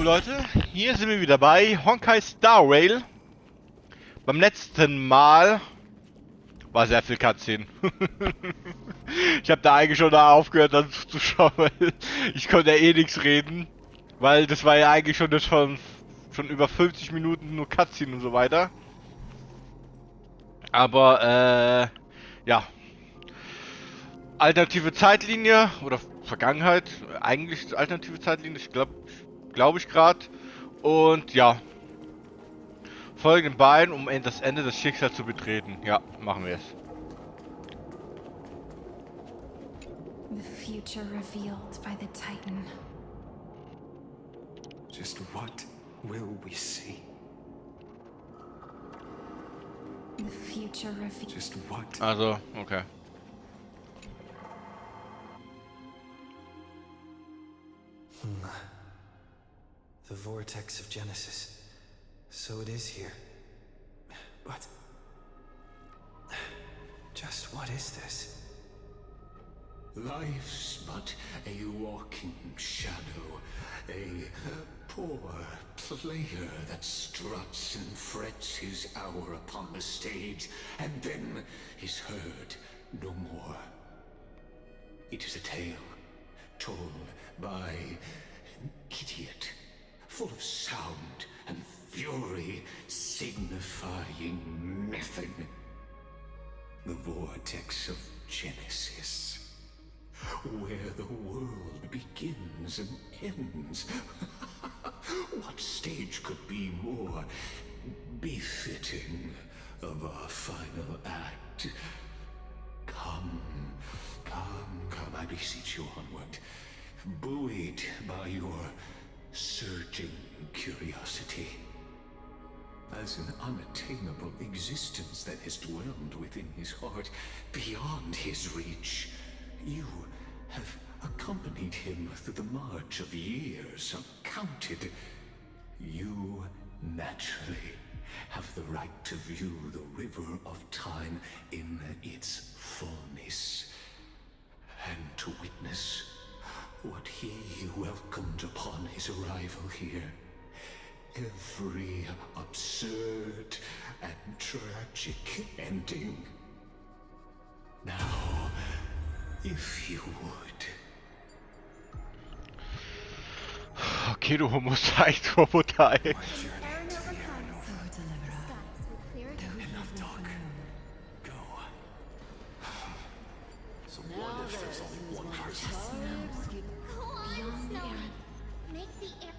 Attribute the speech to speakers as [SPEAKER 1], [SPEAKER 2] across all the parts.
[SPEAKER 1] Leute, hier sind wir wieder bei Honkai Starrail. Beim letzten Mal war sehr viel Cutscene. Ich habe da eigentlich schon aufgehört dann zu schauen, weil ich konnte ja eh nichts reden. Weil das war ja eigentlich schon über 50 Minuten nur Cutscene und so weiter. Aber ja. Alternative Zeitlinie oder Vergangenheit, eigentlich alternative Zeitlinie, glaube ich gerade. Und ja, folgen den beiden, um das Ende des Schicksals zu betreten. Ja, machen wir es.
[SPEAKER 2] The future revealed by the Titan.
[SPEAKER 3] Just what will we see?
[SPEAKER 2] The future revealed.
[SPEAKER 3] Just what?
[SPEAKER 1] Also, okay.
[SPEAKER 3] The vortex of Genesis. So it is here. But... just what is this?
[SPEAKER 4] Life's but a walking shadow, a poor player that struts and frets his hour upon the stage, and then is heard no more. It is a tale told by an idiot, full of sound and fury, signifying nothing. The vortex of Genesis, where the world begins and ends. What stage could be more befitting of our final act? Come, I beseech you onward, buoyed by your surging curiosity. As an unattainable existence that has dwelled within his heart, beyond his reach, you have accompanied him through the march of years uncounted. You naturally have the right to view the river of time in its fullness, and to witness what he welcomed upon his arrival here. Every absurd and tragic ending. Now, if you would.
[SPEAKER 1] Okay, du Homo-Roboter.
[SPEAKER 3] My journey to the unknown. Enough talk. Go. So what if there's only one person?
[SPEAKER 2] Beyond the air.
[SPEAKER 5] Make the air.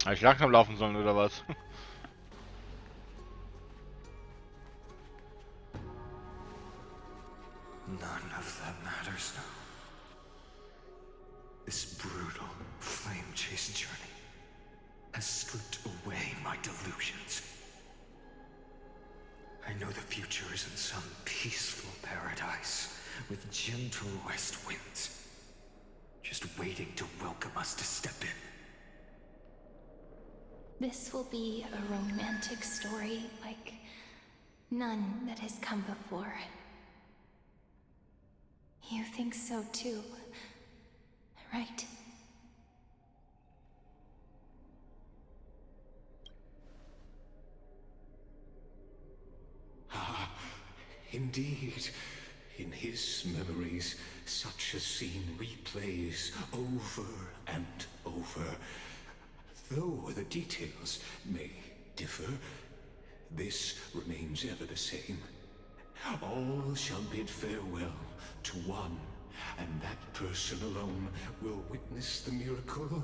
[SPEAKER 1] Hab ich langsam laufen sollen oder was?
[SPEAKER 3] None of that matters now. This brutal, flame-chased journey has stripped away my delusions. I know the future is in some peaceful paradise with gentle west winds, just waiting to welcome us to step in.
[SPEAKER 2] This will be a romantic story like none that has come before. You think so too, right?
[SPEAKER 4] Ah, indeed. In his memories, such a scene replays over and over. Though the details may differ, this remains ever the same. All shall bid farewell to one, and that person alone will witness the miracle.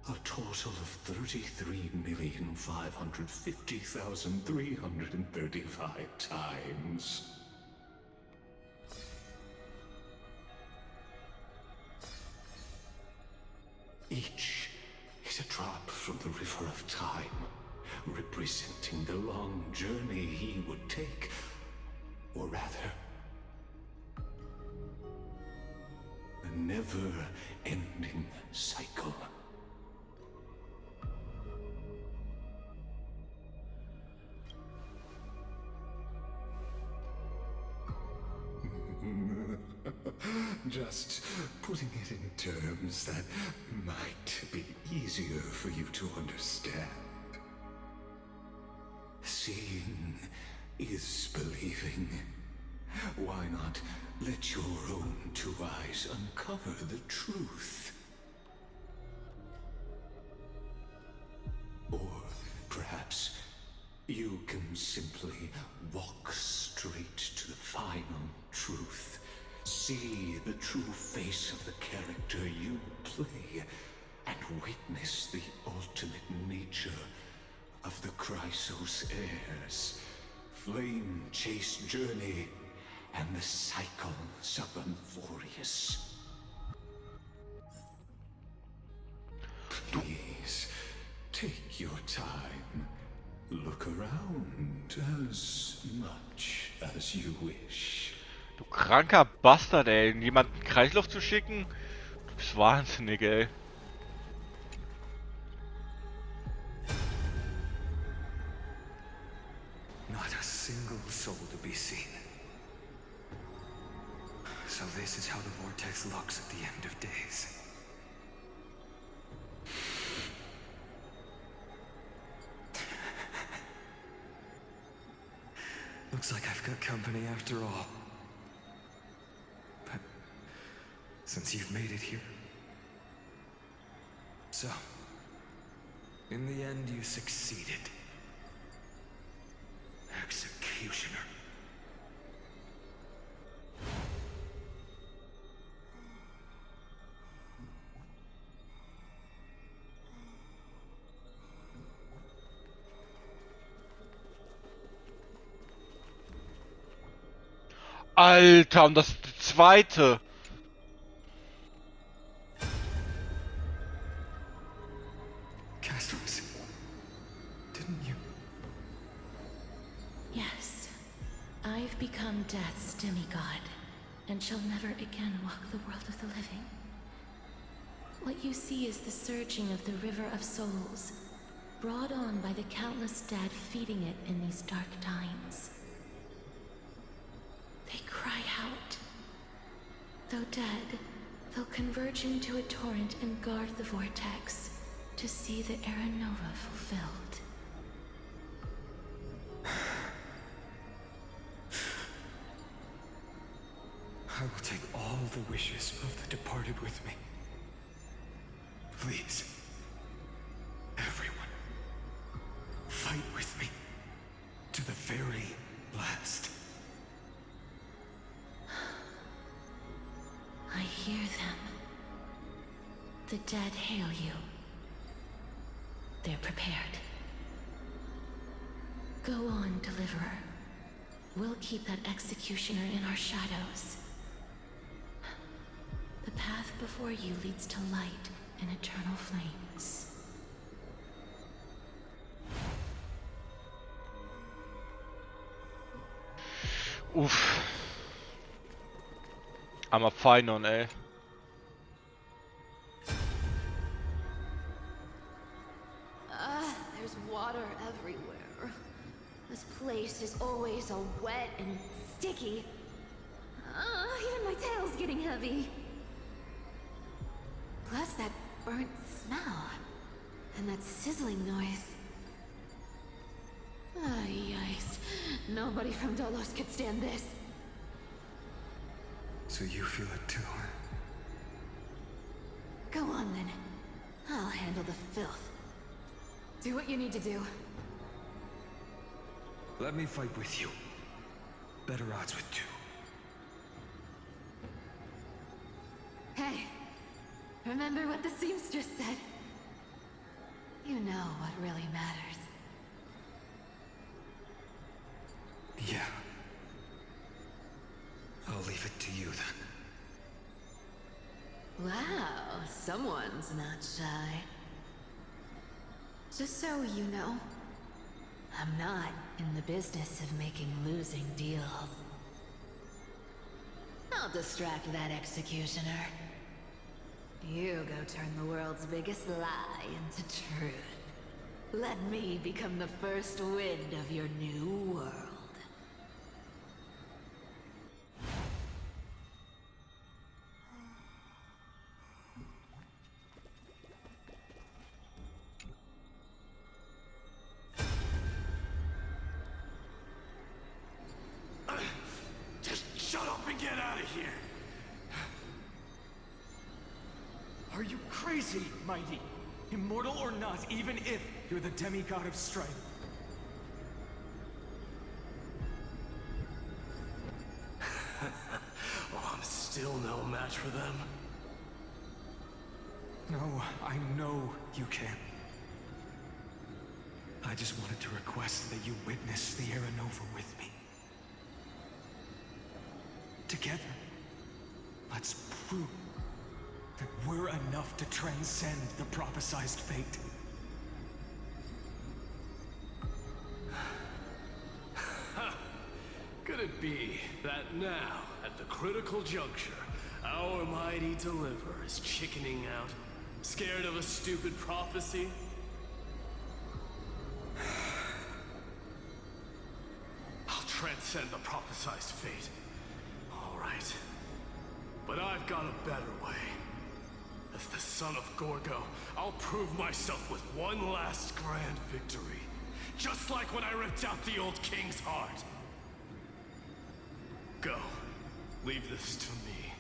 [SPEAKER 4] A total of 33,550,335 times. Each is a drop from the river of time, representing the long journey he would take, or rather, a never-ending cycle. just putting it in terms that might be easier for you to understand. Seeing is believing. Why not let your own two eyes uncover the truth? Or perhaps you can simply walk straight to the final truth. See the true face of the character you play, and witness the ultimate nature of the Chrysos heirs. Flame-chased journey and the cycles of Amphorius. Please, take your time. Look around as much as you wish.
[SPEAKER 1] Du kranker Bastard, ey. Jemanden in Kreislauf zu schicken? Du bist wahnsinnig, ey.
[SPEAKER 3] Not a single soul to be seen. So this is how the vortex looks at the end of days. Looks like I've got company after all. But since you've made it here... So, in the end you succeeded. Executioner.
[SPEAKER 1] Alter, und das zweite.
[SPEAKER 3] Castles, didn't you?
[SPEAKER 2] Yes, I've become Death's demigod, and shall never again walk the world of the living. What you see is the surging of the river of souls, brought on by the countless dead feeding it in these dark times. They cry out. Though dead, they'll converge into a torrent and guard the vortex to see the Era Nova fulfilled.
[SPEAKER 3] I will take all the wishes of the departed with me. Please, everyone, fight with me to the very last.
[SPEAKER 2] I hear them. The dead hail you. They're prepared. Go on, Deliverer. We'll keep that executioner in our shadows. The path before you leads to light and eternal flames.
[SPEAKER 1] Uff. I'm a fine on, ey.
[SPEAKER 5] There's water everywhere. This place is always so wet and sticky. Even my tail's getting heavy. Plus that burnt smell. And that sizzling noise. Yikes. Nobody from Dolos could stand this.
[SPEAKER 3] So you feel it too, huh?
[SPEAKER 5] Go on then. I'll handle the filth. Do what you need to do.
[SPEAKER 3] Let me fight with you. Better odds with two.
[SPEAKER 5] Hey, remember what the seamstress said? You know what really matters.
[SPEAKER 3] Yeah. I'll leave it to you then.
[SPEAKER 5] Wow, someone's not shy. Just so you know, I'm not in the business of making losing deals. I'll distract that executioner. You go turn the world's biggest lie into truth. Let me become the first wind of your new world.
[SPEAKER 6] to get out of here! Are you crazy, Mighty? Immortal or not, even if you're the demigod of strife.
[SPEAKER 7] Oh, I'm still no match for them.
[SPEAKER 6] No, I know you can. I just wanted to request that you witness the Era Nova with me. Together, let's prove that we're enough to transcend the prophesized fate.
[SPEAKER 7] Could it be that now, at the critical juncture, our mighty deliverer is chickening out, scared of a stupid prophecy? I'll transcend the prophesized fate. All right. But I've got a better way. As the son of Gorgo, I'll prove myself with one last grand victory. Just like when I ripped out the old king's heart. Go. Leave this to me.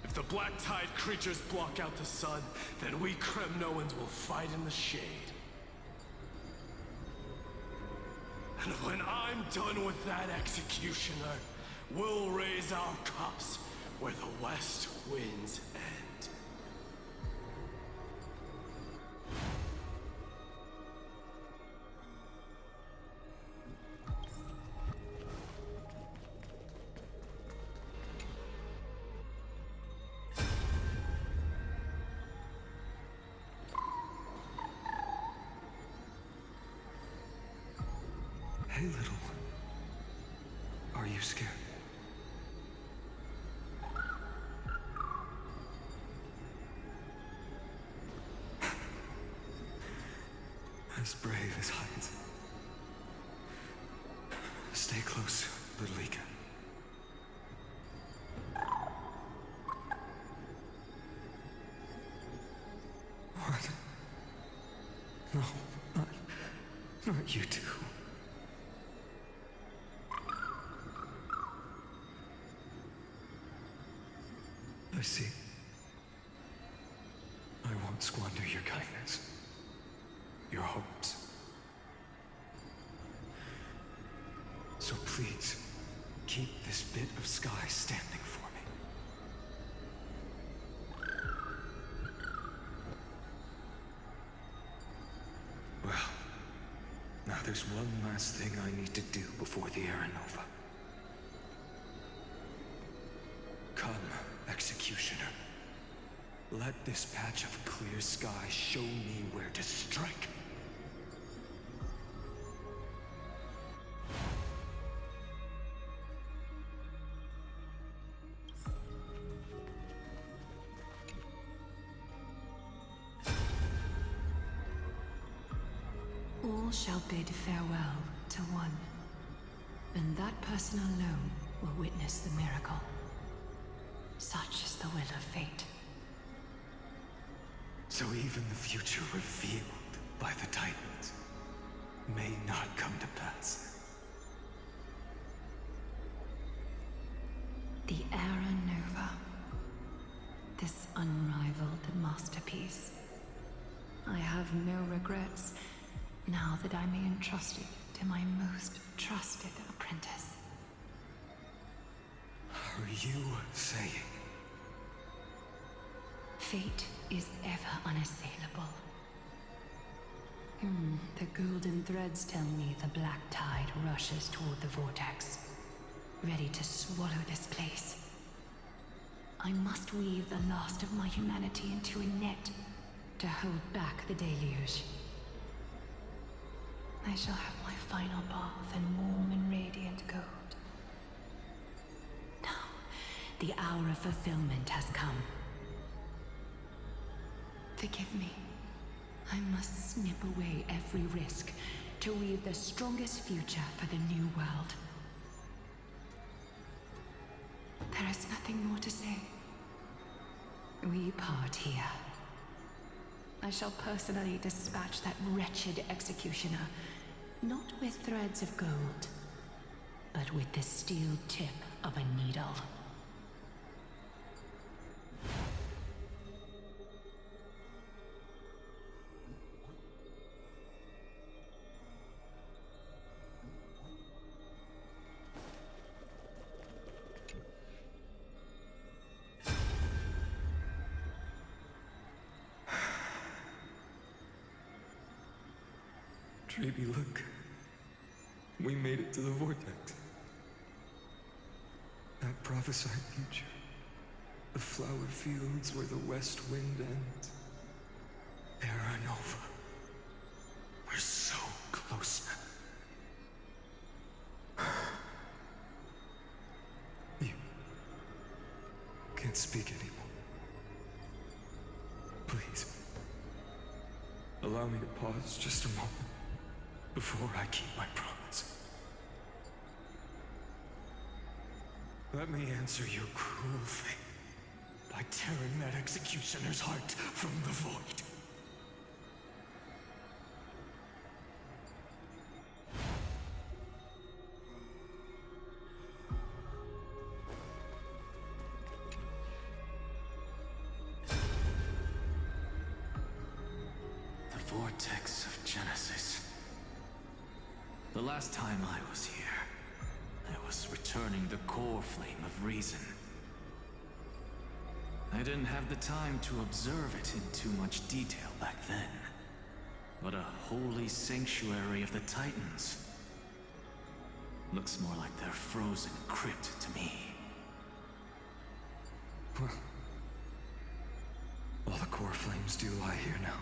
[SPEAKER 7] If the black tide creatures block out the sun, then we Kremnoans will fight in the shade. And when I'm done with that executioner, we'll raise our cups where the west winds end.
[SPEAKER 6] Hey, little one. Are you scared? As brave as Heinz. Stay close, little Ika. What? No, not you two. I see. I won't squander your kindness. Your hopes. So please, keep this bit of sky standing for me. Well, now there's one last thing I need to do before the Era Nova. Come, Executioner. Let this patch of clear sky show me where to strike.
[SPEAKER 5] All shall bid farewell to one, and that person alone will witness the miracle. Such is the will of fate.
[SPEAKER 6] So even the future revealed by the Titans may not come to pass.
[SPEAKER 5] The Era Nova. This unrivaled masterpiece. I have no regrets now that I may entrust it to my most trusted apprentice.
[SPEAKER 6] Are you saying?
[SPEAKER 5] Fate is ever unassailable. The golden threads tell me the black tide rushes toward the vortex, ready to swallow this place. I must weave the last of my humanity into a net to hold back the deluge. I shall have my final bath in warm and radiant gold. Now, the hour of fulfillment has come. Forgive me. I must snip away every risk to weave the strongest future for the new world. There is nothing more to say. We part here. I shall personally dispatch that wretched executioner, not with threads of gold, but with the steel tip of a needle.
[SPEAKER 6] Freebie, look. We made it to the vortex. That prophesied future. The flower fields where the west wind ends. Terra Nova. We're so close now. You can't speak anymore. Please. Allow me to pause just a moment before I keep my promise. Let me answer your cruel fate by tearing that executioner's heart from the void.
[SPEAKER 3] The vortex of Genesis. The last time I was here, I was returning the core flame of reason. I didn't have the time to observe it in too much detail back then. But a holy sanctuary of the Titans. Looks more like their frozen crypt to me.
[SPEAKER 6] Well, all the core flames do lie here now.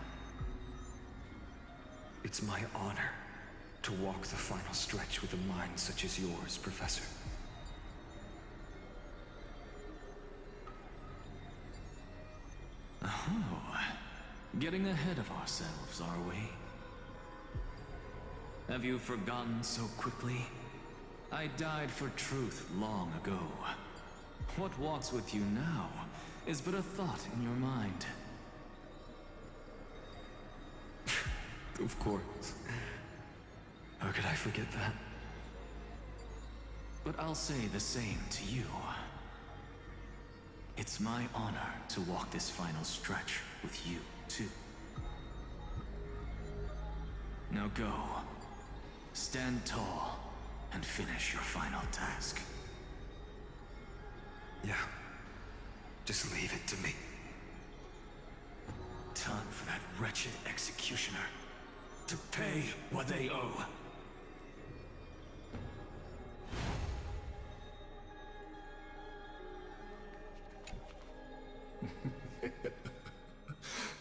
[SPEAKER 6] It's my honor to walk the final stretch with a mind such as yours, Professor.
[SPEAKER 3] Oh, getting ahead of ourselves, are we? Have you forgotten so quickly? I died for truth long ago. What walks with you now is but a thought in your mind.
[SPEAKER 6] Of course. How could I forget that?
[SPEAKER 3] But I'll say the same to you. It's my honor to walk this final stretch with you, too. Now go. Stand tall and finish your final task.
[SPEAKER 6] Yeah. Just leave it to me.
[SPEAKER 3] Time for that wretched executioner to pay what they owe.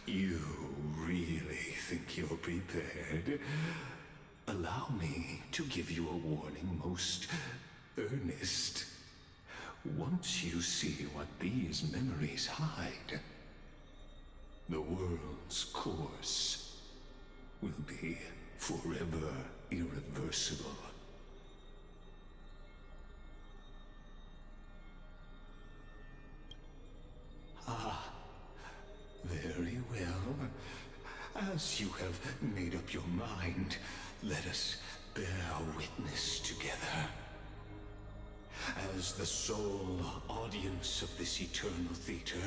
[SPEAKER 4] You really think you're prepared? Allow me to give you a warning most earnest. Once you see what these memories hide, the world's course will be forever irreversible. Very well. As you have made up your mind, let us bear witness together. As the sole audience of this eternal theater,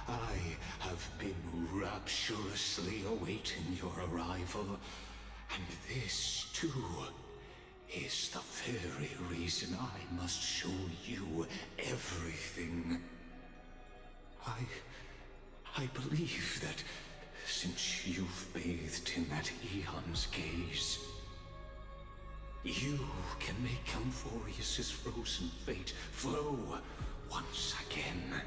[SPEAKER 4] I have been rapturously awaiting your arrival, and this, too, is the very reason I must show you everything. I believe that since you've bathed in that eon's gaze, you can make Amphorius's frozen fate flow once again.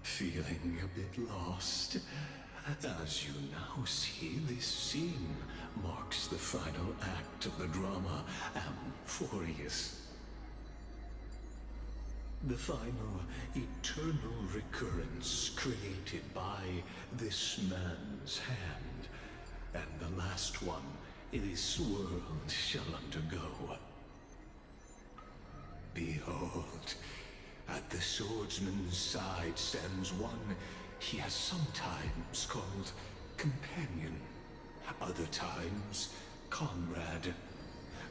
[SPEAKER 4] Feeling a bit lost? As you now see, this scene marks the final act of the drama Amphorius. The final eternal recurrence created by this man's hand, and the last one this world shall undergo. Behold, at the swordsman's side stands one he has sometimes called companion, other times comrade,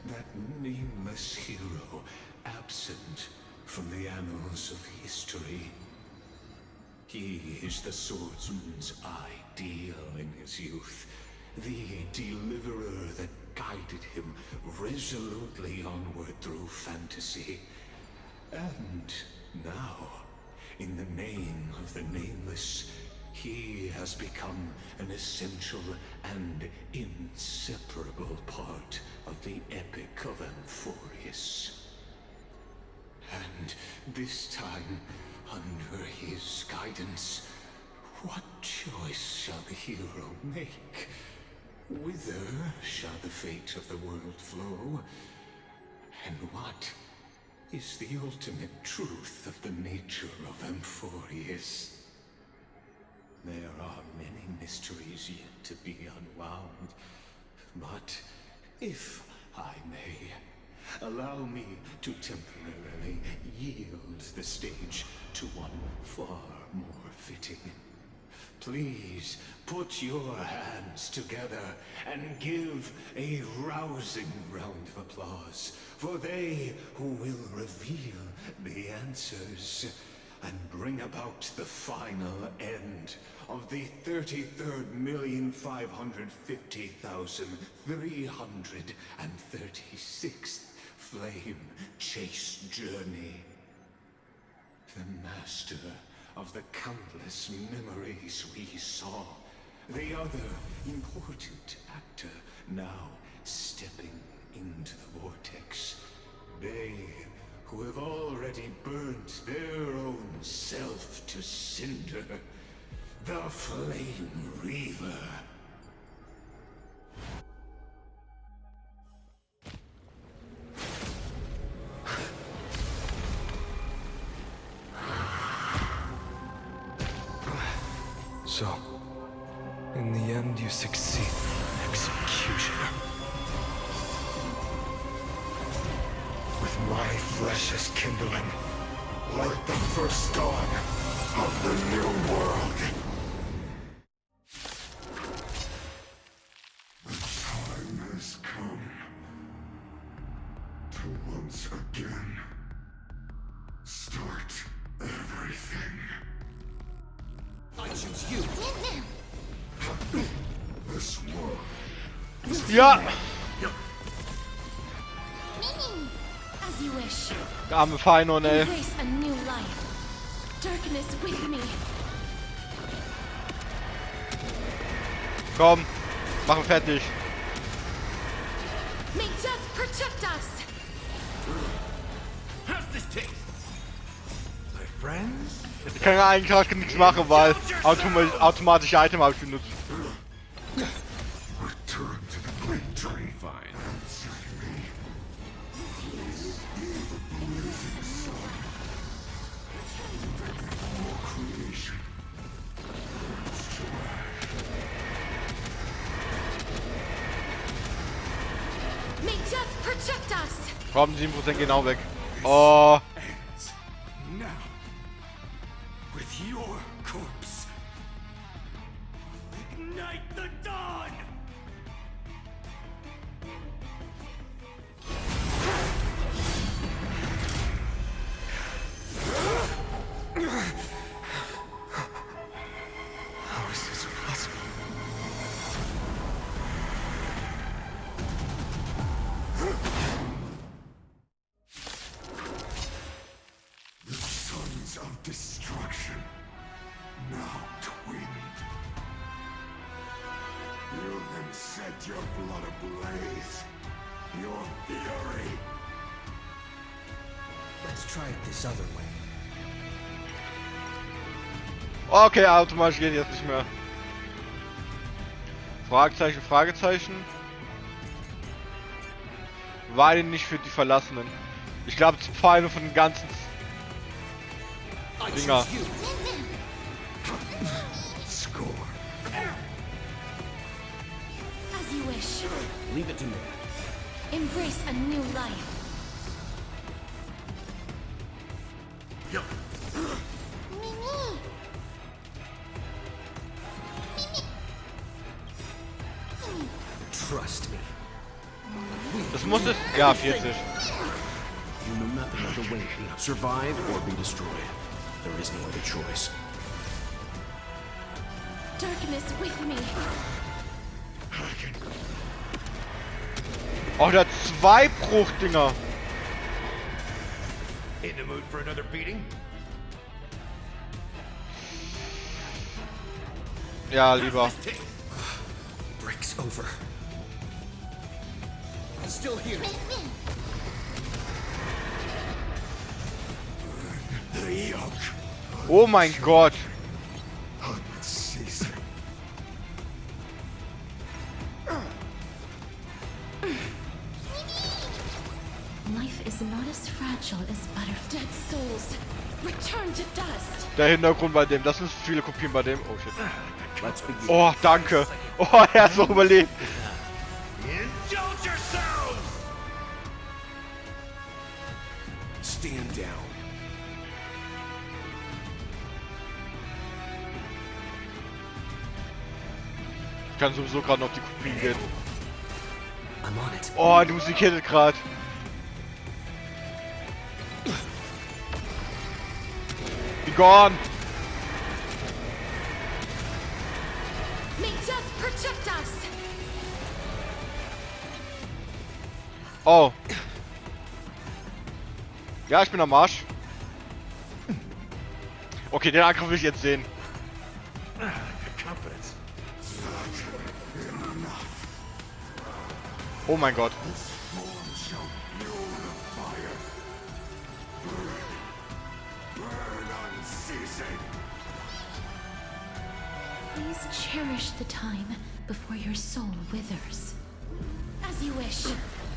[SPEAKER 4] that nameless hero absent from the annals of history. He is the swordsman's ideal in his youth, the deliverer that guided him resolutely onward through fantasy. And now, in the name of the Nameless, he has become an essential and inseparable part of the Epic of Amphorius. And this time, under his guidance, what choice shall the hero make? Whither shall the fate of the world flow? And what is the ultimate truth of the nature of Amphorius? There are many mysteries yet to be unwound, but if I may, allow me to temporarily yield the stage to one far more fitting. Please put your hands together and give a rousing round of applause for they who will reveal the answers and bring about the final end of the 33,550,336th flame chase journey. The master of the countless memories we saw, the other important actor now stepping into the vortex. They who have already burnt their own self to cinder, the Flame Reaver.
[SPEAKER 6] So, in the end, you succeed. Executioner.
[SPEAKER 4] With my flesh as kindling, like the first dawn of the new world. The time has come to once again start everything.
[SPEAKER 7] I choose you.
[SPEAKER 4] This world.
[SPEAKER 1] Ja!
[SPEAKER 2] As you wish.
[SPEAKER 1] Der arme Feinon, ey.
[SPEAKER 2] Embrace a new life. Darkness with me.
[SPEAKER 1] Komm, machen fertig.
[SPEAKER 2] May death protect us.
[SPEAKER 7] How's this taste?
[SPEAKER 3] My friends?
[SPEAKER 1] Ich kann ja eigentlich gerade nichts machen, weil automatische Item habe ich benutzt.
[SPEAKER 4] Return to the great dream.
[SPEAKER 3] Fine.
[SPEAKER 2] May death protect us.
[SPEAKER 1] Komm, 7% gehen auch weg. Oh.
[SPEAKER 4] Ends now with your corpse.
[SPEAKER 7] Ignite the dawn!
[SPEAKER 6] How is this possible?
[SPEAKER 4] The sons of destruction, now twinned. You then set your blood ablaze, your fury.
[SPEAKER 8] Let's try it this other way.
[SPEAKER 1] Okay, automatisch geht jetzt nicht mehr. Fragezeichen, Fragezeichen. Weine nicht für die Verlassenen. Ich glaube, das ist eine von den ganzen Dinger.
[SPEAKER 4] Score.
[SPEAKER 2] As you wish.
[SPEAKER 8] Leave it to me.
[SPEAKER 2] Embrace a new life.
[SPEAKER 8] Trust me.
[SPEAKER 1] Das muss es. Ja, 40.
[SPEAKER 8] You know nothing of the way. Survive or be destroyed. There is no other choice.
[SPEAKER 2] Darkness with me.
[SPEAKER 1] Oh, der hat 2 Bruchdinger.
[SPEAKER 4] In the mood for another beating?
[SPEAKER 1] Ja, lieber.
[SPEAKER 6] Breaks over. Still here.
[SPEAKER 4] The yoke.
[SPEAKER 1] Oh mein Gott.
[SPEAKER 4] Unceasing.
[SPEAKER 2] Life is not as fragile as butter. Dead souls, return to dust.
[SPEAKER 1] Der Hintergrund bei dem, das sind viele Kopien bei dem. Oh shit.
[SPEAKER 8] Let's begin.
[SPEAKER 1] Oh, danke. Oh, er hat noch überlebt.
[SPEAKER 4] Indulge yourselves!
[SPEAKER 8] Stand down.
[SPEAKER 1] Ich kann sowieso gerade noch die Kopien gehen.
[SPEAKER 6] I'm on it.
[SPEAKER 1] Oh, die Musik hittet gerade. Be gone.
[SPEAKER 2] May death protect us.
[SPEAKER 1] Oh. Ja, ich bin am Arsch. Okay, den Angriff will ich jetzt sehen.
[SPEAKER 4] Confidence.
[SPEAKER 1] Oh mein Gott.
[SPEAKER 2] Please cherish the time before your soul withers. As you wish.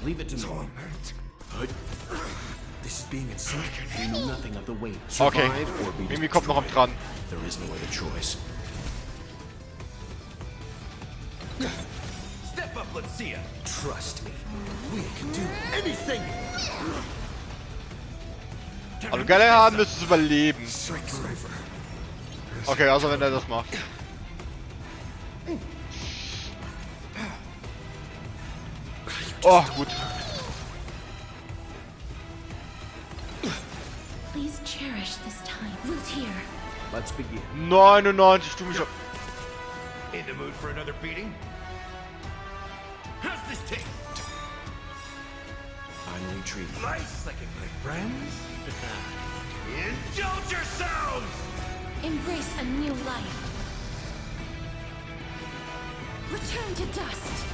[SPEAKER 8] Leave it to me.
[SPEAKER 6] This is being in sync.
[SPEAKER 8] You know nothing of the weight.
[SPEAKER 1] Okay.
[SPEAKER 8] Survive or be
[SPEAKER 1] Mimi kommt noch am
[SPEAKER 8] destroyed.
[SPEAKER 1] dran.
[SPEAKER 8] There is no other choice.
[SPEAKER 4] Step up, let's see ya.
[SPEAKER 6] Trust me. We can do anything.
[SPEAKER 1] Also geile haben müsste es überleben.
[SPEAKER 6] Breaks over.
[SPEAKER 1] Okay, also wenn er das macht. Oh, gut.
[SPEAKER 2] Please cherish this time. Root here.
[SPEAKER 8] Let's begin.
[SPEAKER 1] 99 Stunden schon.
[SPEAKER 4] In the mood for another beating? How's this taste?
[SPEAKER 8] I'm retreating.
[SPEAKER 4] Nice second, my friends. Indulge yourselves!
[SPEAKER 2] Embrace a new life. Return to dust.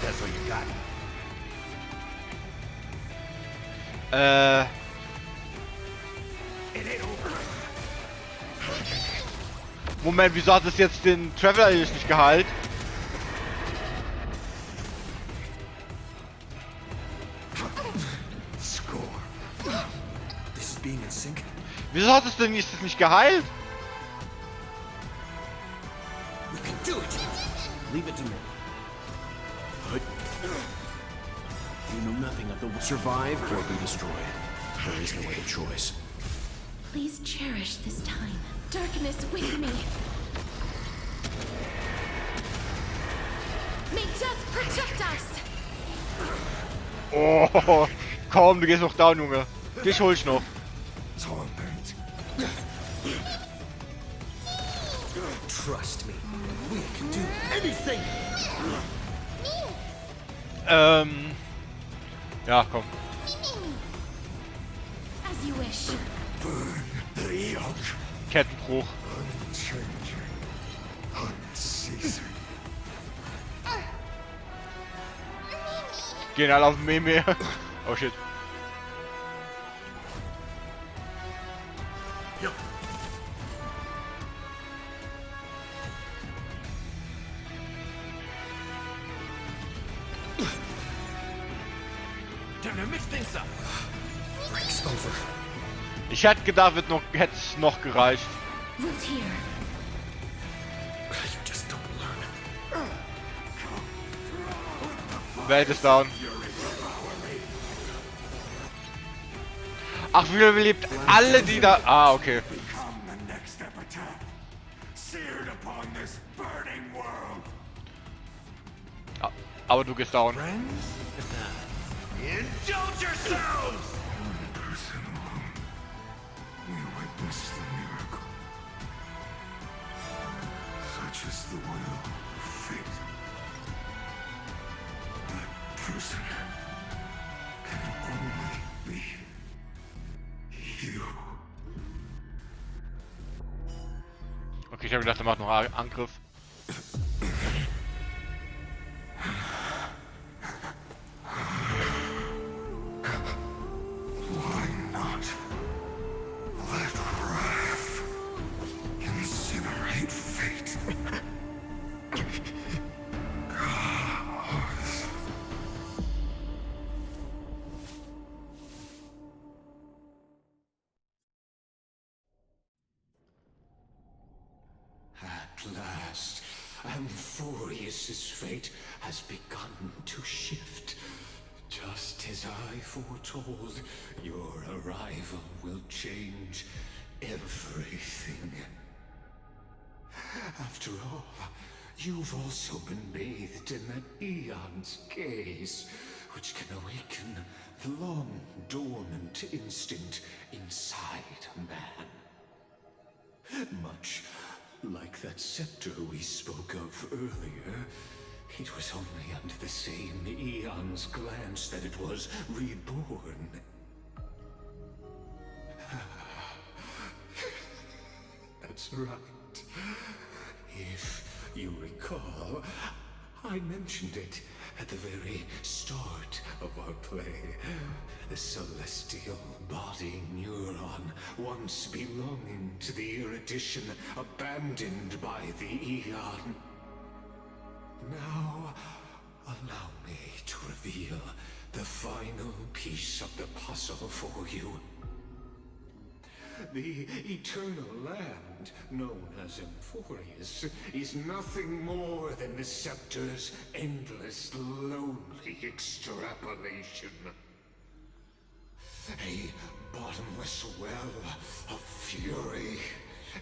[SPEAKER 4] That's what you got. It ain't over.
[SPEAKER 1] Moment, wieso hat es jetzt den Traveler eigentlich nicht geheilt?
[SPEAKER 4] Score.
[SPEAKER 6] This is being in sync.
[SPEAKER 1] Wieso hat es denn nicht geheilt?
[SPEAKER 6] We can do it.
[SPEAKER 8] Leave it to me. You know nothing of the survive or be destroyed. There is no other choice.
[SPEAKER 2] Please cherish this time. Darkness with me. May death protect us.
[SPEAKER 1] Oh, komm, du gehst noch down, Junge. Dich hol ich noch.
[SPEAKER 4] Torment.
[SPEAKER 6] Trust me. We can do anything.
[SPEAKER 1] Ja, komm.
[SPEAKER 2] As you wish.
[SPEAKER 4] Burn the yoke.
[SPEAKER 1] Kettenbruch.
[SPEAKER 4] Unchanging. Unceasing.
[SPEAKER 1] Gehen alle auf den Meme. Oh shit.
[SPEAKER 4] Time to mix things up.
[SPEAKER 6] Breaks over.
[SPEAKER 1] Ich hätte gedacht, hätte es noch gereicht.
[SPEAKER 2] Root here.
[SPEAKER 6] You just don't learn.
[SPEAKER 1] Welt ist down. Ach, wie lebt alle, die da... Ah, okay.
[SPEAKER 4] Become the next epitaph. Seared upon this burning world.
[SPEAKER 1] Ah, aber du gehst down.
[SPEAKER 4] Friends? Indulge yourselves! One person alone. We witness the miracle.
[SPEAKER 6] the will of fate. That person can only be you.
[SPEAKER 1] Okay, ich habe gedacht, er macht noch einen Angriff.
[SPEAKER 6] Why not let wrath incinerate fate?
[SPEAKER 4] At last, Amphorius's fate has begun to shift. Just as I foretold, your arrival will change everything. After all, you've also been bathed in that Eon's gaze, which can awaken the long-dormant instinct inside man. Much like that scepter we spoke of earlier, it was only under the same Eon's glance that it was reborn. That's right. If you recall, I mentioned it at the very start of our play. The celestial body neuron, once belonging to the erudition abandoned by the Eon. Now, allow me to reveal the final piece of the puzzle for you. The eternal land, known as Amphorius, is nothing more than the scepter's endless, lonely extrapolation. A bottomless well of fury,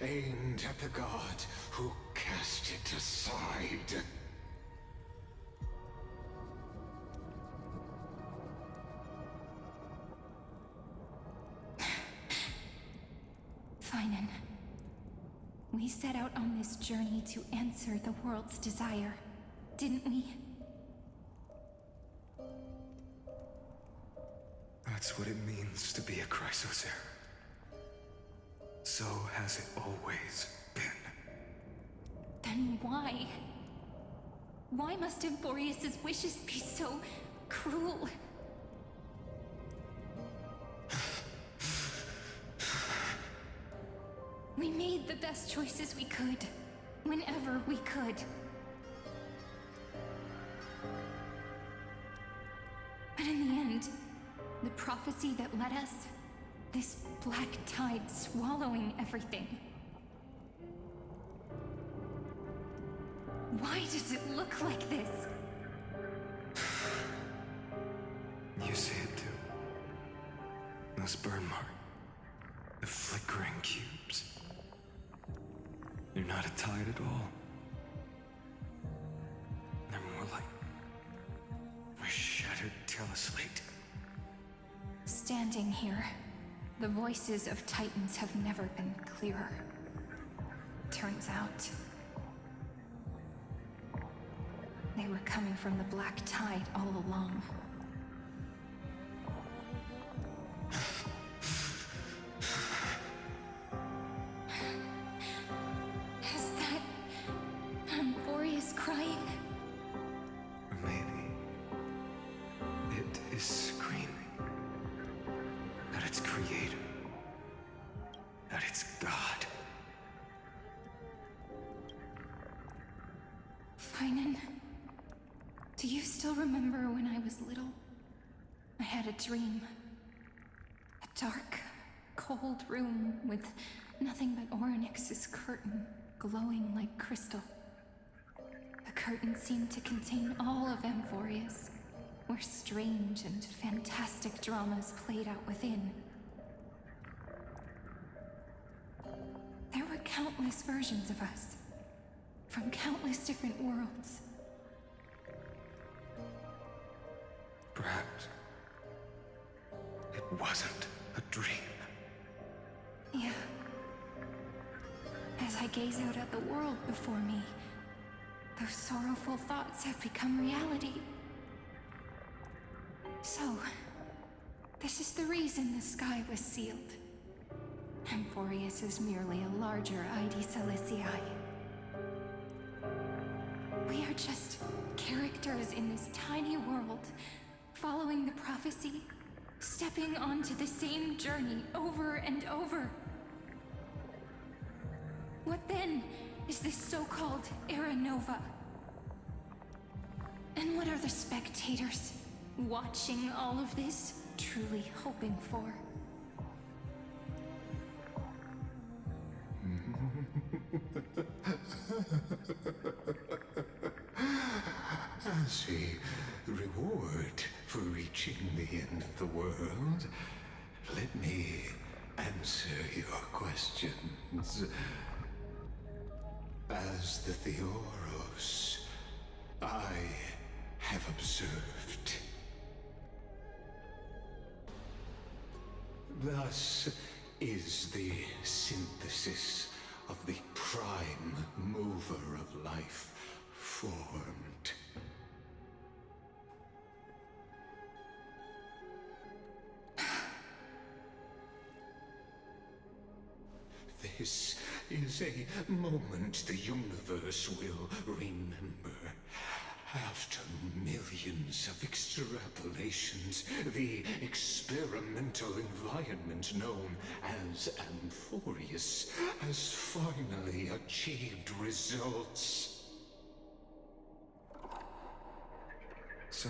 [SPEAKER 4] aimed at the god who cast it aside.
[SPEAKER 2] Finan, we set out on this journey to answer the world's desire, didn't we?
[SPEAKER 6] That's what it means to be a Chrysosaur. So has it always been.
[SPEAKER 2] Then why? Why must Amphorius's wishes be so cruel? We made the best choices we could, whenever we could. But in the end, the prophecy that led us, this black tide swallowing everything. Why does it look like this?
[SPEAKER 6] You see it too. Those burn marks. The flickering cubes. They're not a tide at all. They're more like a shattered teleslate.
[SPEAKER 2] Standing here, the voices of Titans have never been clearer. Turns out, they were coming from the black tide all along. Is that Amphorius crying?
[SPEAKER 6] Or maybe it is screaming at its creator, at its god.
[SPEAKER 2] Finan, do you still remember when I was little? I had a dream. A dark, cold room with nothing but Orynyx's curtain glowing like crystal. The curtain seemed to contain all of Amphorius, where strange and fantastic dramas played out within. There were countless versions of us, from countless different worlds.
[SPEAKER 6] Perhaps it wasn't a dream.
[SPEAKER 2] Yeah. As I gaze out at the world before me,
[SPEAKER 9] Those sorrowful thoughts have become reality. So, this is the reason the sky was sealed. Amphorius is merely a larger ID Celestii. We are just characters in this tiny world, following the prophecy, stepping onto the same journey over and over. What then is this so-called Era Nova? And what are the spectators watching all of this truly hoping for?
[SPEAKER 4] As a reward for reaching the end of the world, let me answer your questions. As the Theoros, I have observed. Thus is the synthesis of the prime mover of life formed. This is a moment the universe will remember. After millions of extrapolations, the experimental environment known as Amphorius has finally achieved results.
[SPEAKER 6] So,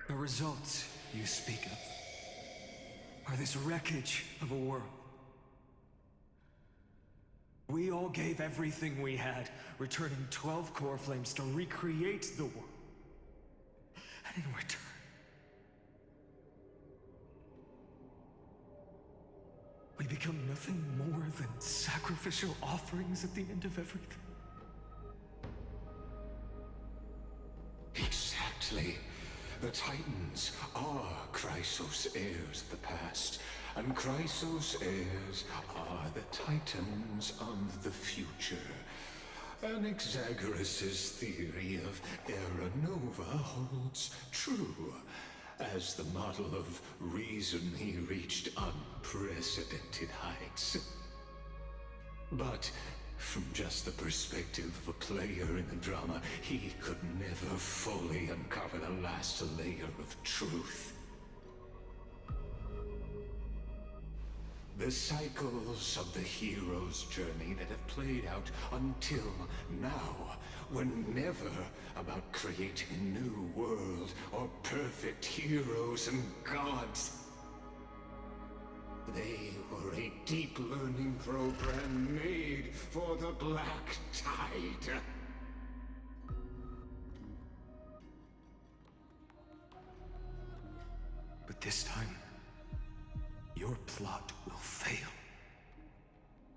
[SPEAKER 6] the results you speak of are this wreckage of a world. We all gave everything we had, returning 12 core flames to recreate the world. And in return, we become nothing more than sacrificial offerings at the end of everything.
[SPEAKER 4] Exactly. The Titans are Chrysos heirs of the past, and Chrysos heirs are the Titans of the future. Anaxagoras' theory of Era Nova holds true, as the model of reason he reached unprecedented heights. But from just the perspective of a player in the drama, he could never fully uncover the last layer of truth. The cycles of the hero's journey that have played out until now were never about creating a new world or perfect heroes and gods. They were a deep learning program made for the Black Tide.
[SPEAKER 6] But this time, your plot will fail.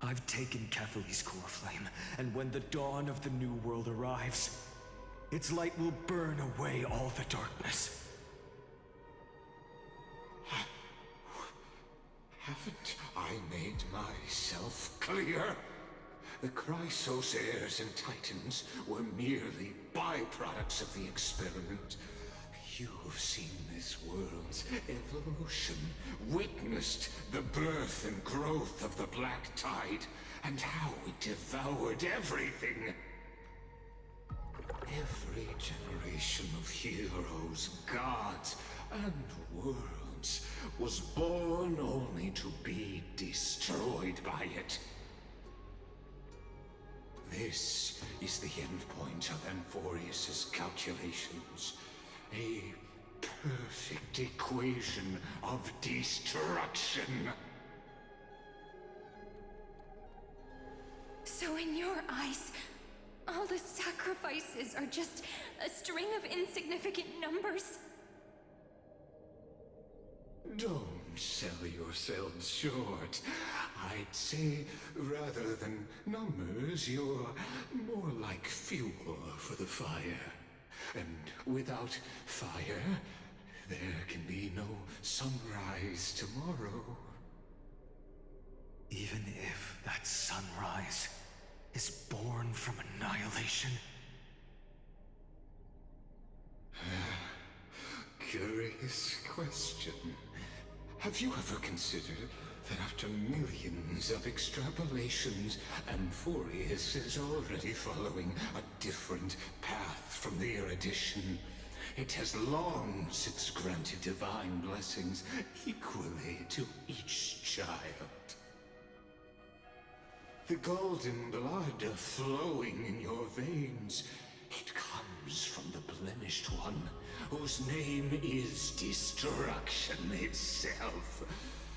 [SPEAKER 6] I've taken Kephali's core flame, and when the dawn of the new world arrives, its light will burn away all the darkness.
[SPEAKER 4] Haven't I made myself clear? The Chrysos heirs and Titans were merely byproducts of the experiment. You've seen this world's evolution, witnessed the birth and growth of the Black Tide, and how it devoured everything. Every generation of heroes, gods, and worlds was born only to be destroyed by it. This is the endpoint of Amphorius' calculations. A perfect equation of destruction.
[SPEAKER 9] So in your eyes, all the sacrifices are just a string of insignificant numbers?
[SPEAKER 4] Don't sell yourselves short. I'd say, rather than numbers, you're more like fuel for the fire. And without fire, there can be no sunrise tomorrow.
[SPEAKER 6] Even if that sunrise is born from annihilation,
[SPEAKER 4] curious question. Have you ever considered that after millions of extrapolations, Amphorius is already following a different path from the erudition? It has long since granted divine blessings equally to each child. The golden blood flowing in your veins, it comes from the blemished one, whose name is destruction itself.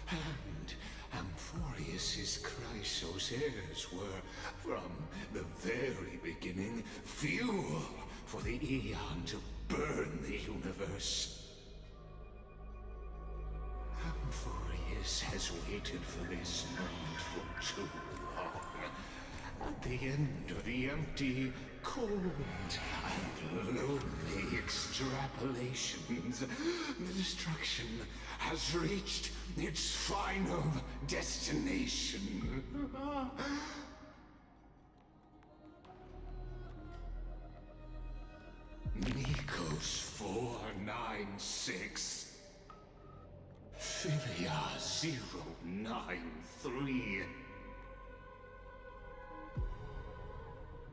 [SPEAKER 4] And Amphorius's Chrysos heirs were, from the very beginning, fuel for the Aeon to burn the universe. Amphorius has waited for this moment for too long. At the end of the empty, cold, and lonely extrapolations, the destruction has reached its final destination. Nikos 496. Philia 093.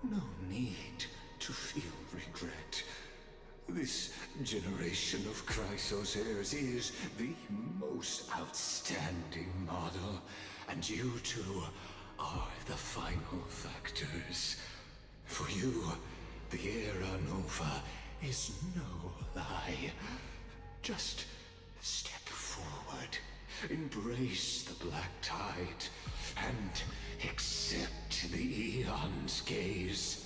[SPEAKER 4] No need to feel regret. This generation of Chrysos heirs is the most outstanding model, and you two are the final factors. For you, the Era Nova is no lie. Just step forward, embrace the black tide, and accept the Aeon's gaze.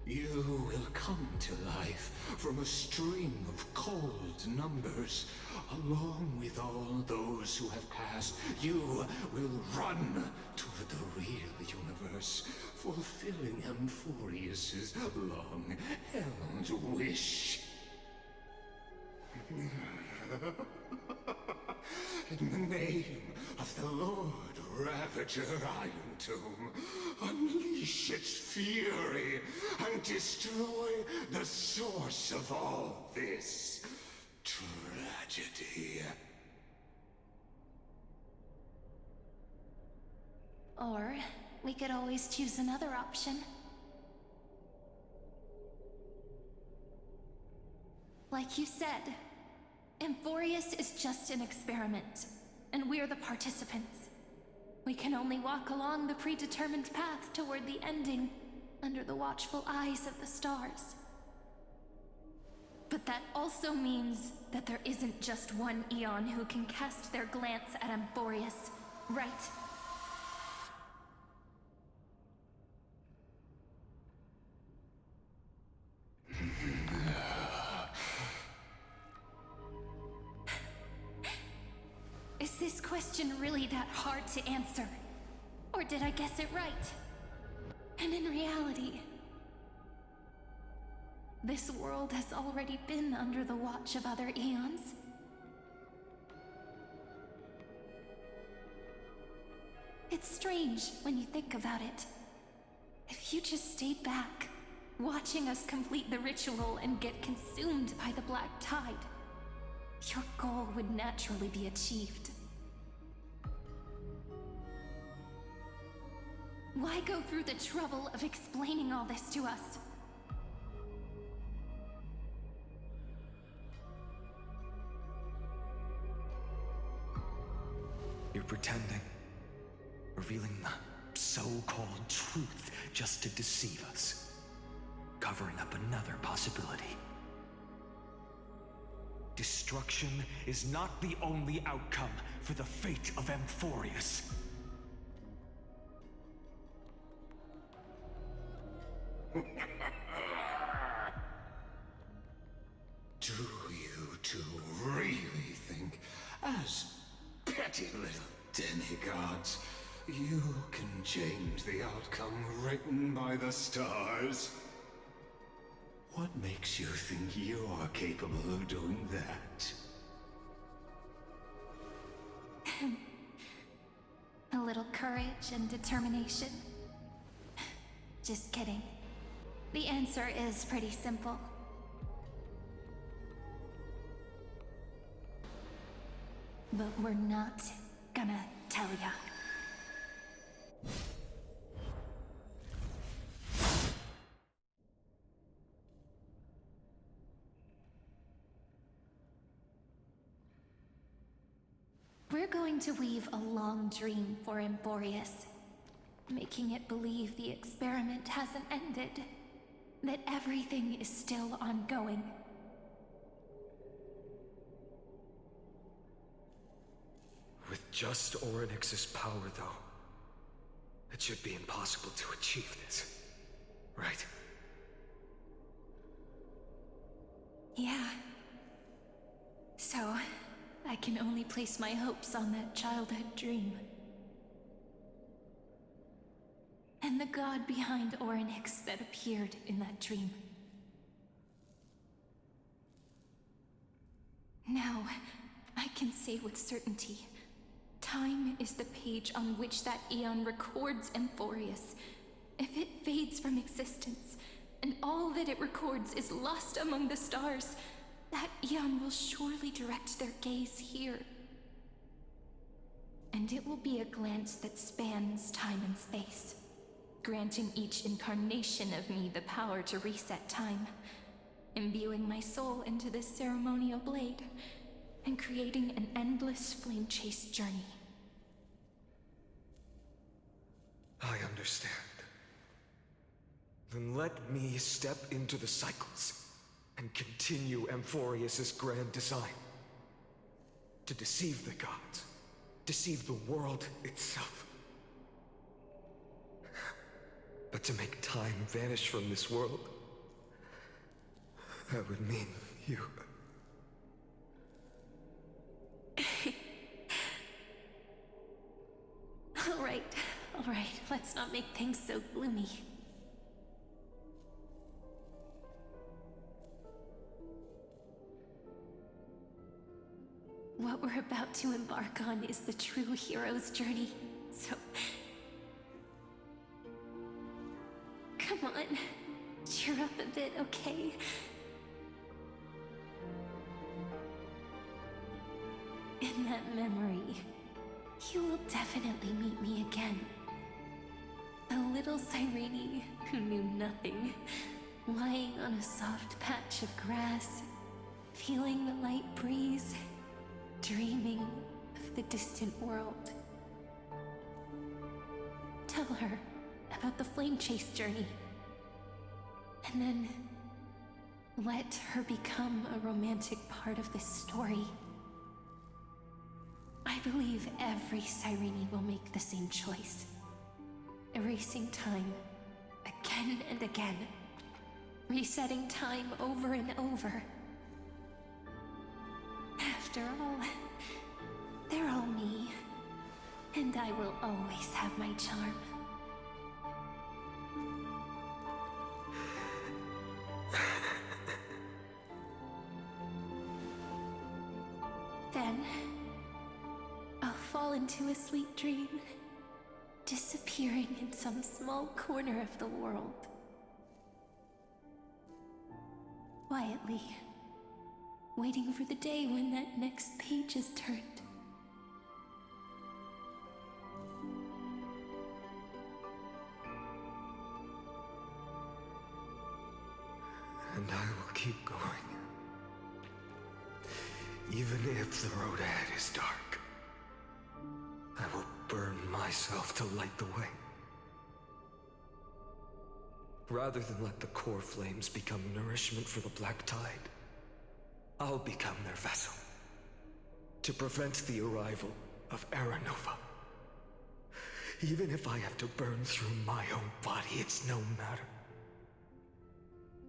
[SPEAKER 4] You will come to life from a string of cold numbers. Along with all those who have passed, you will run toward the real universe, fulfilling Amphorius's long-held wish. In the name of the Lord Ravager Iron Tomb, unleash its fury and destroy the source of all this tragedy.
[SPEAKER 2] Or we could always choose another option. Like you said, Amphorius is just an experiment, and we're the participants. We can only walk along the predetermined path toward the ending, under the watchful eyes of the stars. But that also means that there isn't just one Aeon who can cast their glance at Amphorius, right? Is this question really that hard to answer? Or did I guess it right? And in reality, this world has already been under the watch of other Aeons. It's strange when you think about it. If you just stayed back, watching us complete the ritual and get consumed by the black tide, your goal would naturally be achieved. Why go through the trouble of explaining all this to us?
[SPEAKER 6] You're pretending. Revealing the so-called truth just to deceive us. Covering up another possibility. Destruction is not the only outcome for the fate of Amphorius.
[SPEAKER 4] Do you two really think, as petty little demigods, you can change the outcome written by the stars? What makes you think you're capable of doing that?
[SPEAKER 2] A little courage and determination. Just kidding. The answer is pretty simple.
[SPEAKER 9] But we're not gonna tell ya. We're going to weave a long dream for Emborius, making it believe the experiment hasn't ended, that everything is still ongoing.
[SPEAKER 6] With just Orynyx's power, though, it should be impossible to achieve this, right?
[SPEAKER 9] Yeah. So, I can only place my hopes on that childhood dream. And the god behind Orynyx that appeared in that dream. Now, I can say with certainty, time is the page on which that eon records Emborius. If it fades from existence, and all that it records is lost among the stars, that eon will surely direct their gaze here. And it will be a glance that spans time and space, granting each incarnation of me the power to reset time, imbuing my soul into this ceremonial blade, and creating an endless flame-chased journey.
[SPEAKER 6] I understand. Then let me step into the cycles and continue Amphorius's grand design. To deceive the gods, deceive the world itself. But to make time vanish from this world, that would mean you.
[SPEAKER 9] All right, let's not make things so gloomy. What we're about to embark on is the true hero's journey, so... Come on, cheer up a bit, okay? In that memory, you will definitely meet me again. A little Cyrene who knew nothing, lying on a soft patch of grass, feeling the light breeze, dreaming of the distant world. Tell her about the flame chase journey, and then let her become a romantic part of this story. I believe every Cyrene will make the same choice, erasing time again and again, resetting time over and over. After all, they're all me, and I will always have my charm. Then, I'll fall into a sweet dream, disappearing in some small corner of the world. Quietly, waiting for the day when that next page is turned.
[SPEAKER 6] And I will keep going. Even if the road ahead is dark, I will burn myself to light the way. Rather than let the core flames become nourishment for the Black Tide, I'll become their vessel, to prevent the arrival of Aranova. Even if I have to burn through my own body, it's no matter.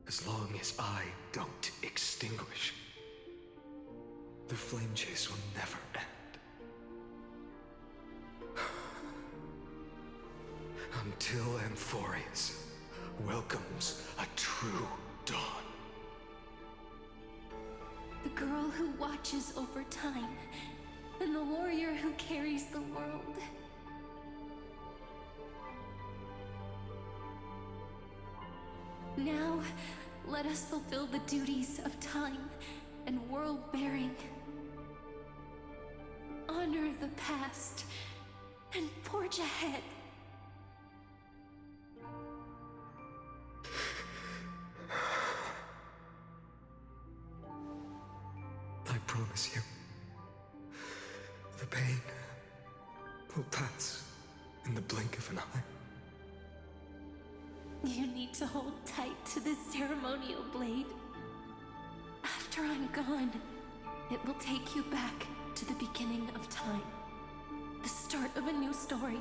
[SPEAKER 6] As long as I don't extinguish, the flame chase will never end. Until Amphorius welcomes a true dawn.
[SPEAKER 9] The girl who watches over time, and the warrior who carries the world. Now, let us fulfill the duties of time and world-bearing. honor the past and forge ahead.
[SPEAKER 6] I promise you, the pain will pass in the blink of an eye.
[SPEAKER 9] You need to hold tight to this ceremonial blade. After I'm gone, it will take you back to the beginning of time. The start of a new story.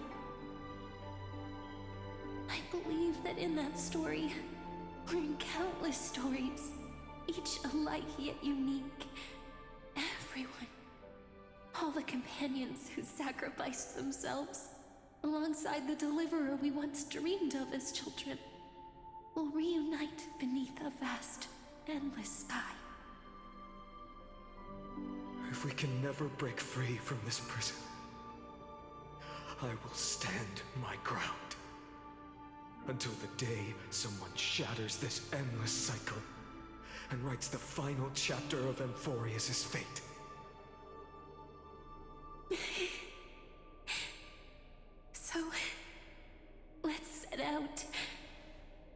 [SPEAKER 9] I believe that in that story, or in countless stories, each alike yet unique, everyone, all the companions who sacrificed themselves, alongside the deliverer we once dreamed of as children, will reunite beneath a vast, endless sky.
[SPEAKER 6] If we can never break free from this prison, I will stand my ground until the day someone shatters this endless cycle and writes the final chapter of Amphorius' fate.
[SPEAKER 9] So, let's set out.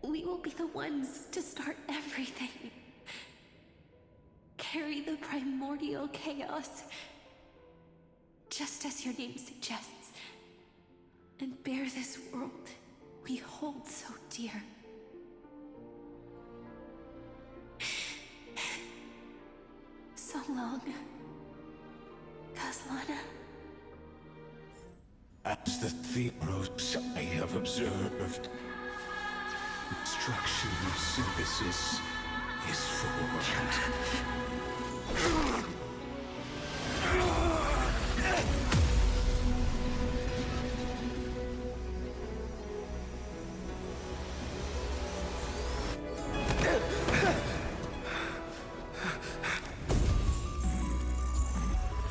[SPEAKER 9] We will be the ones to start everything. Carry the primordial chaos, just as your name suggests, and bear this world we hold so dear. So long, Kaslana.
[SPEAKER 4] As the Theros I have observed, instruction synthesis is formed.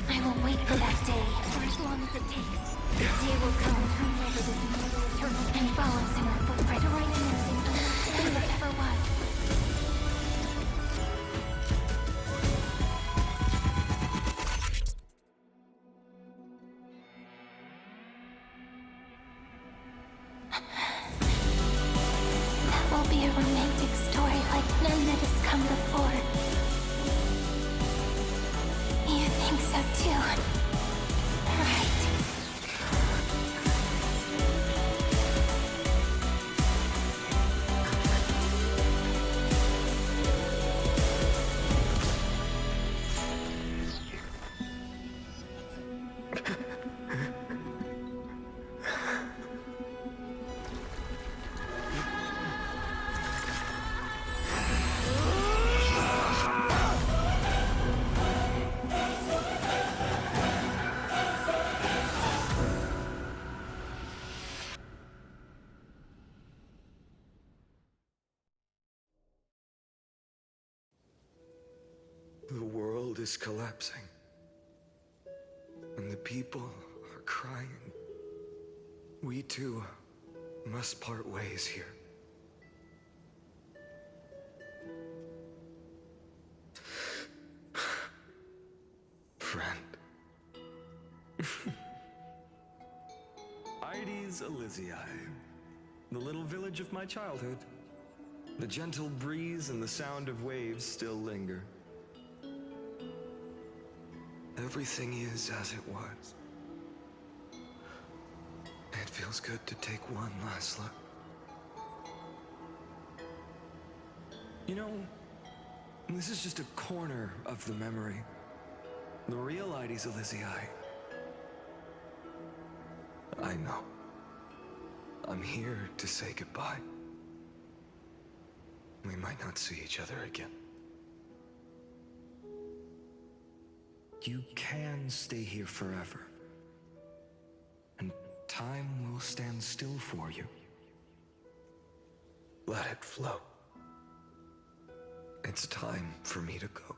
[SPEAKER 9] I will wait for that day, for as long as it takes. The day will come whenever this mortal eternal and follows in our footprint to write anything than what ever was. That will be a romantic story like none that has come before. You think so too, right?
[SPEAKER 6] The world is collapsing, and the people are crying. We too must part ways here. Friend.
[SPEAKER 10] Ides Elysiae, the little village of my childhood. The gentle breeze and the sound of waves still linger.
[SPEAKER 6] Everything is as it was. It feels good to take one last look.
[SPEAKER 10] You know, this is just a corner of the memory. The real Ides Elysiae.
[SPEAKER 6] I know. I'm here to say goodbye. We might not see each other again.
[SPEAKER 10] You can stay here forever. And time will stand still for you.
[SPEAKER 6] Let it flow. It's time for me to go.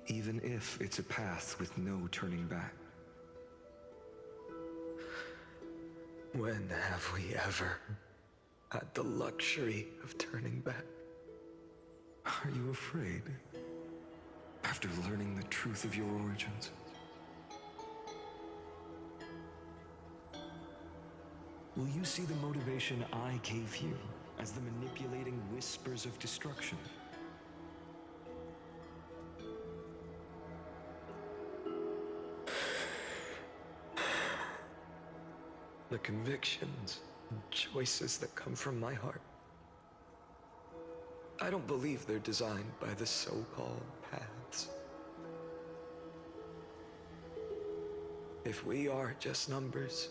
[SPEAKER 10] Even if it's a path with no turning back.
[SPEAKER 6] When have we ever had the luxury of turning back?
[SPEAKER 10] Are you afraid? After learning the truth of your origins? will you see the motivation I gave you as the manipulating whispers of destruction?
[SPEAKER 6] The convictions and choices that come from my heart. I don't believe they're designed by the so-called paths. If we are just numbers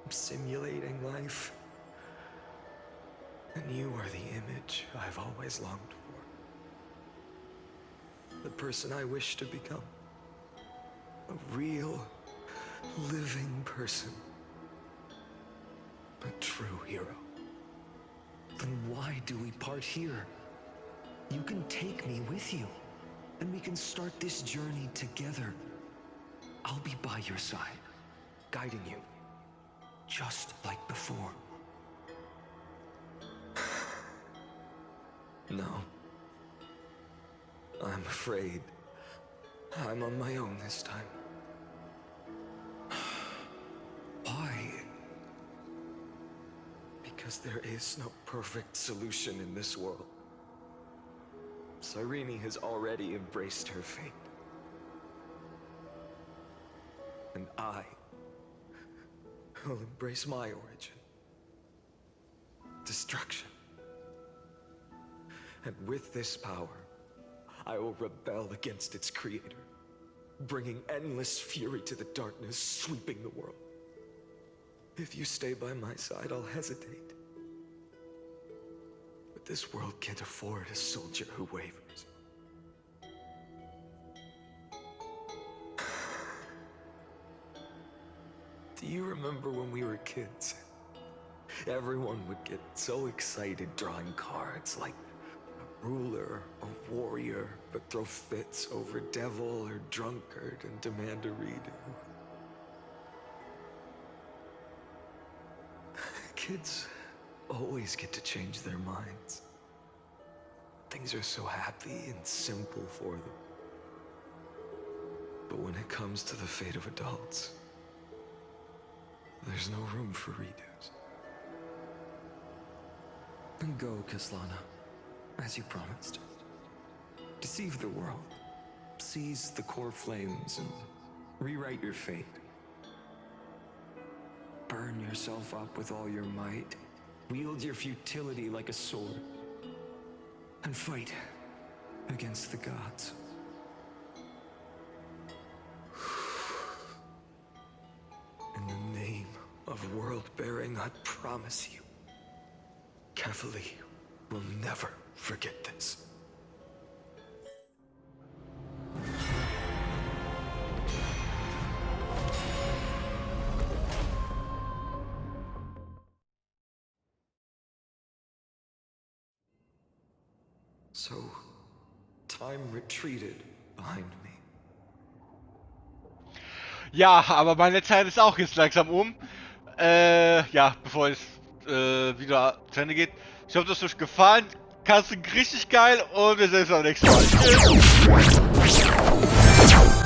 [SPEAKER 6] simulating life, then you are the image I've always longed for. The person I wish to become. A real, living person. A true hero.
[SPEAKER 10] Then why do we part here? You can take me with you, and we can start this journey together. I'll be by your side, guiding you, just like before.
[SPEAKER 6] No. I'm afraid I'm on my own this time.
[SPEAKER 10] Why?
[SPEAKER 6] Because there is no perfect solution in this world. Cyrene has already embraced her fate. And I will embrace my origin. Destruction. And with this power, I will rebel against its creator, bringing endless fury to the darkness, sweeping the world. If you stay by my side, I'll hesitate. But this world can't afford a soldier who wavers. Do you remember when we were kids? Everyone would get so excited drawing cards like a ruler, a warrior, but throw fits over devil or drunkard and demand a redo. Kids always get to change their minds. Things are so happy and simple for them. But when it comes to the fate of adults, there's no room for redos.
[SPEAKER 10] Then go, Kislana, as you promised. Deceive the world, seize the core flames, and rewrite your fate. Burn yourself up with all your might, wield your futility like a sword, and fight against the gods.
[SPEAKER 6] In the name of world-bearing, I promise you, Kefali will never forget this. So, time retreated behind me.
[SPEAKER 1] Ja, aber meine Zeit ist auch jetzt langsam um. Ja, bevor es wieder zu Ende geht. Ich hoffe, das hat euch gefallen. Casting richtig geil und wir sehen uns beim nächsten Mal. Tschüss.